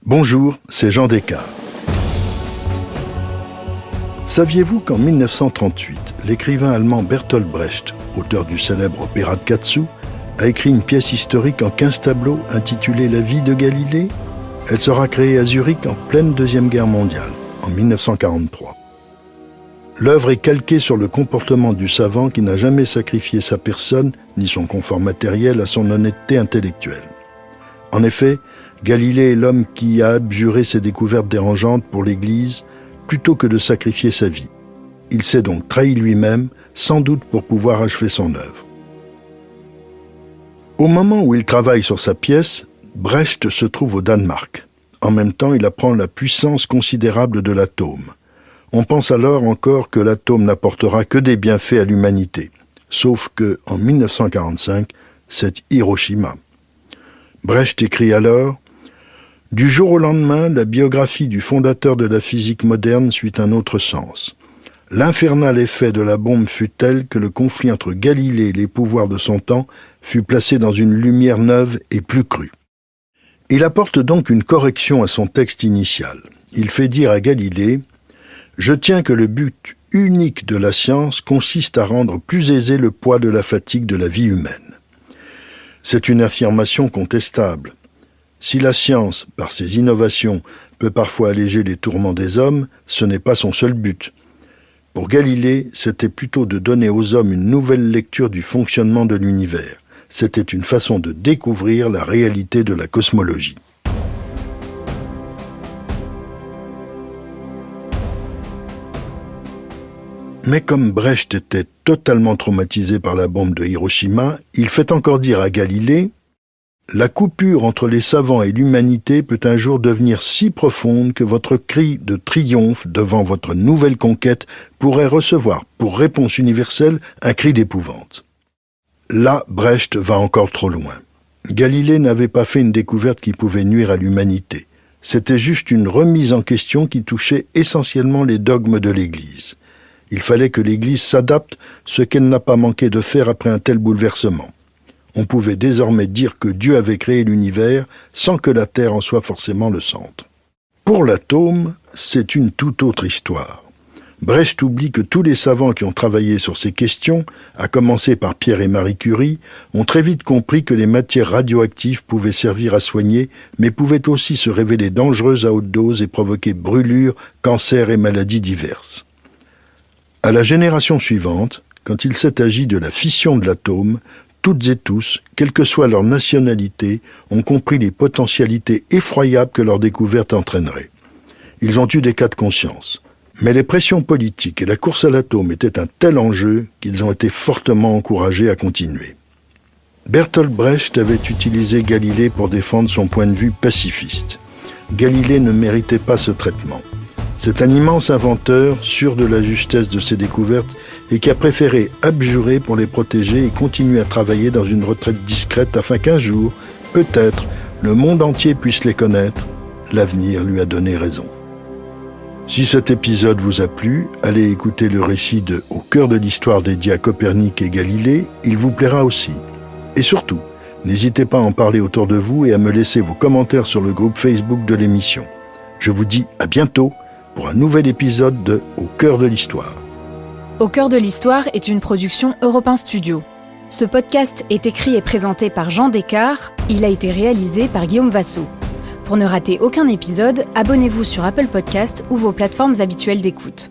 Bonjour, c'est Jean Descartes. Saviez-vous qu'en 1938, l'écrivain allemand Bertolt Brecht, auteur du célèbre opéra de Katsu, a écrit une pièce historique en 15 tableaux intitulée « La vie de Galilée ». Elle sera créée à Zurich en pleine Deuxième Guerre mondiale, en 1943. L'œuvre est calquée sur le comportement du savant qui n'a jamais sacrifié sa personne ni son confort matériel à son honnêteté intellectuelle. En effet, Galilée est l'homme qui a abjuré ses découvertes dérangeantes pour l'Église plutôt que de sacrifier sa vie. Il s'est donc trahi lui-même, sans doute pour pouvoir achever son œuvre. Au moment où il travaille sur sa pièce, Brecht se trouve au Danemark. En même temps, il apprend la puissance considérable de l'atome. On pense alors encore que l'atome n'apportera que des bienfaits à l'humanité. Sauf que, en 1945, c'est Hiroshima. Brecht écrit alors « Du jour au lendemain, la biographie du fondateur de la physique moderne suit un autre sens. L'infernal effet de la bombe fut tel que le conflit entre Galilée et les pouvoirs de son temps fut placé dans une lumière neuve et plus crue. » Il apporte donc une correction à son texte initial. Il fait dire à Galilée « Je tiens que le but unique de la science consiste à rendre plus aisé le poids de la fatigue de la vie humaine. » C'est une affirmation contestable. Si la science, par ses innovations, peut parfois alléger les tourments des hommes, ce n'est pas son seul but. Pour Galilée, c'était plutôt de donner aux hommes une nouvelle lecture du fonctionnement de l'univers. C'était une façon de découvrir la réalité de la cosmologie. Mais comme Brecht était totalement traumatisé par la bombe de Hiroshima, il fait encore dire à Galilée « La coupure entre les savants et l'humanité peut un jour devenir si profonde que votre cri de triomphe devant votre nouvelle conquête pourrait recevoir pour réponse universelle un cri d'épouvante. » Là, Brecht va encore trop loin. Galilée n'avait pas fait une découverte qui pouvait nuire à l'humanité. C'était juste une remise en question qui touchait essentiellement les dogmes de l'Église. Il fallait que l'Église s'adapte, ce qu'elle n'a pas manqué de faire après un tel bouleversement. On pouvait désormais dire que Dieu avait créé l'univers sans que la Terre en soit forcément le centre. Pour l'atome, c'est une toute autre histoire. Brecht oublie que tous les savants qui ont travaillé sur ces questions, à commencer par Pierre et Marie Curie, ont très vite compris que les matières radioactives pouvaient servir à soigner, mais pouvaient aussi se révéler dangereuses à haute dose et provoquer brûlures, cancers et maladies diverses. À la génération suivante, quand il s'est agi de la fission de l'atome, toutes et tous, quelle que soit leur nationalité, ont compris les potentialités effroyables que leur découverte entraînerait. Ils ont eu des cas de conscience. Mais les pressions politiques et la course à l'atome étaient un tel enjeu qu'ils ont été fortement encouragés à continuer. Bertolt Brecht avait utilisé Galilée pour défendre son point de vue pacifiste. Galilée ne méritait pas ce traitement. C'est un immense inventeur, sûr de la justesse de ses découvertes, et qui a préféré abjurer pour les protéger et continuer à travailler dans une retraite discrète afin qu'un jour, peut-être, le monde entier puisse les connaître. L'avenir lui a donné raison. Si cet épisode vous a plu, allez écouter le récit de Au cœur de l'histoire dédié à Copernic et Galilée, il vous plaira aussi. Et surtout, n'hésitez pas à en parler autour de vous et à me laisser vos commentaires sur le groupe Facebook de l'émission. Je vous dis à bientôt pour un nouvel épisode de Au cœur de l'histoire. Au cœur de l'histoire est une production Europe 1 Studio. Ce podcast est écrit et présenté par Jean Descartes. Il a été réalisé par Guillaume Vassaux. Pour ne rater aucun épisode, abonnez-vous sur Apple Podcasts ou vos plateformes habituelles d'écoute.